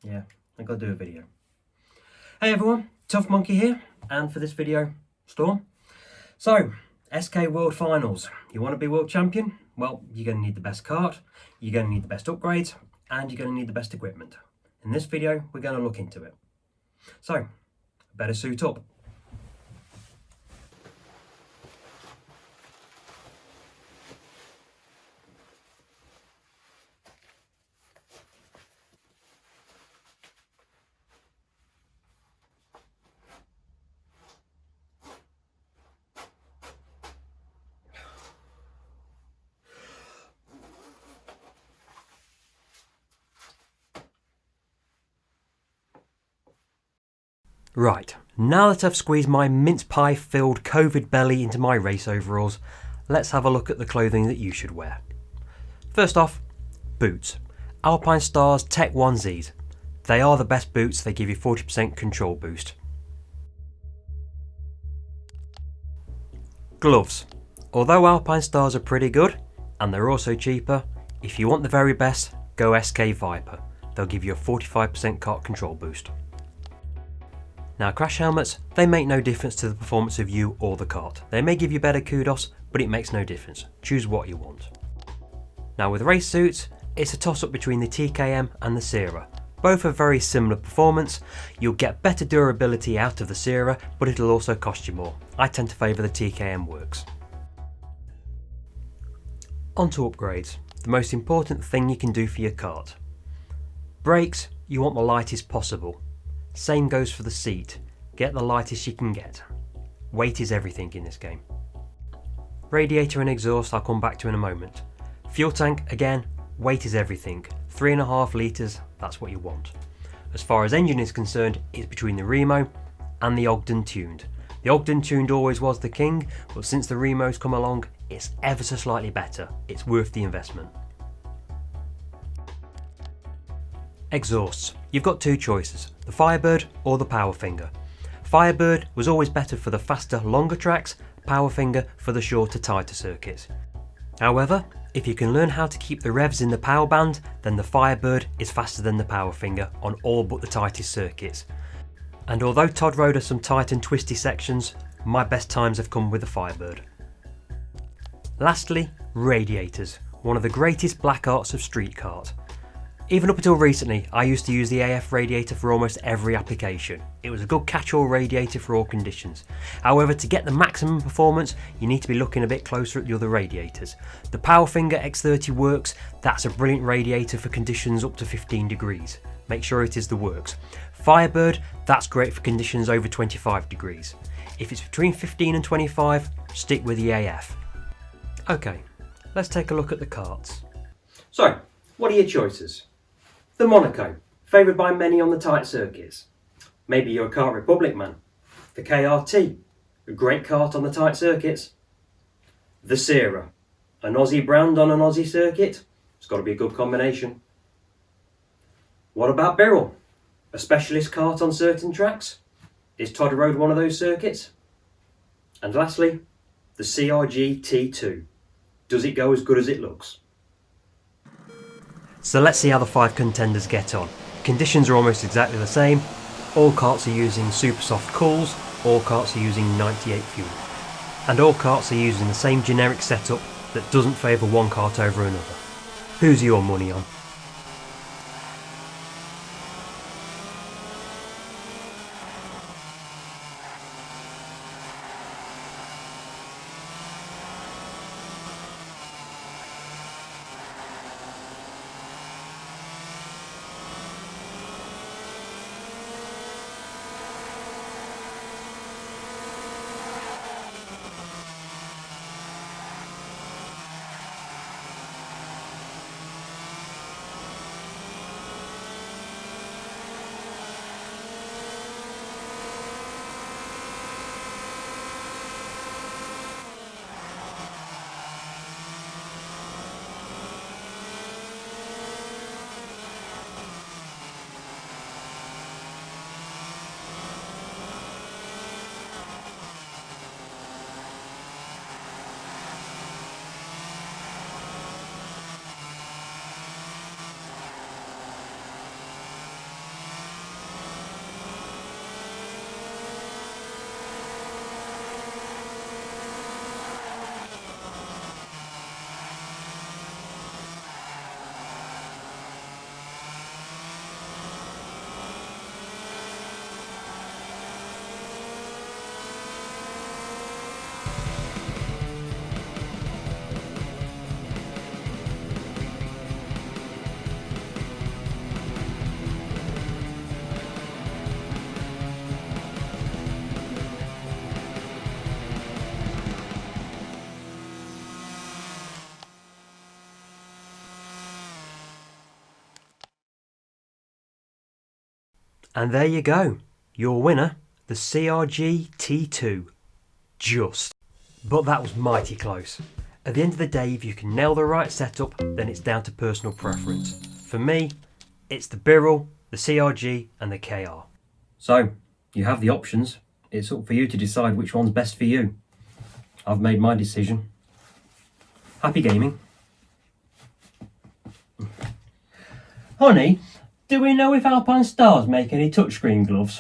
Yeah, I gotta do a video. Hey everyone, Tough Monkey here, and for this video, Storm. So, SK World Finals. You want to be world champion? Well, you're going to need the best kart, you're going to need the best upgrades, and you're going to need the best equipment. In this video, we're going to look into it. So, better suit up. Right, now that I've squeezed my mince pie filled COVID belly into my race overalls, let's have a look at the clothing that you should wear. First off, boots. Alpine Stars Tech 1Zs. They are the best boots, they give you 40% control boost. Gloves. Although Alpine Stars are pretty good, and they're also cheaper, if you want the very best, go SK Viper. They'll give you a 45% kart control boost. Now crash helmets, they make no difference to the performance of you or the kart. They may give you better kudos, but it makes no difference. Choose what you want. Now with race suits, it's a toss up between the TKM and the Sierra. Both have very similar performance. You'll get better durability out of the Sierra, but it'll also cost you more. I tend to favour the TKM works. On to upgrades, the most important thing you can do for your kart. Brakes, you want the lightest possible. Same goes for the seat, get the lightest you can get. Weight is everything in this game. Radiator and exhaust I'll come back to in a moment. Fuel tank, again, weight is everything. 3.5 litres, that's what you want. As far as engine is concerned, it's between the Remo and the Ogden Tuned. The Ogden Tuned always was the king, but since the Remo's come along, it's ever so slightly better. It's worth the investment. Exhausts. You've got two choices, the Firebird or the Powerfinger. Firebird was always better for the faster, longer tracks, Powerfinger for the shorter, tighter circuits. However, if you can learn how to keep the revs in the power band, then the Firebird is faster than the Powerfinger on all but the tightest circuits. And although Todd Road has some tight and twisty sections, my best times have come with the Firebird. Lastly, radiators, one of the greatest black arts of street kart. Even up until recently, I used to use the AF radiator for almost every application. It was a good catch-all radiator for all conditions. However, to get the maximum performance, you need to be looking a bit closer at the other radiators. The Powerfinger X30 Works, that's a brilliant radiator for conditions up to 15 degrees. Make sure it is the works. Firebird, that's great for conditions over 25 degrees. If it's between 15 and 25, stick with the AF. Okay, let's take a look at the karts. So, what are your choices? The Monaco, favoured by many on the tight circuits. Maybe you're a Kart Republic man. The KRT, a great kart on the tight circuits. The Sierra, an Aussie brand on an Aussie circuit. It's got to be a good combination. What about Beerten, a specialist kart on certain tracks? Is Todd Road one of those circuits? And lastly, the CRG T2. Does it go as good as it looks? So let's see how the 5 contenders get on. Conditions are almost exactly the same. All karts are using super soft cools, all karts are using 98 fuel. And all karts are using the same generic setup that doesn't favour one kart over another. Who's your money on? And there you go, your winner, the CRG T2. Just. But that was mighty close. At the end of the day, if you can nail the right setup, then it's down to personal preference. For me, it's the Birrell, the CRG and the KR. So, you have the options. It's up for you to decide which one's best for you. I've made my decision. Happy gaming. Honey, do we know if Alpine Stars make any touchscreen gloves?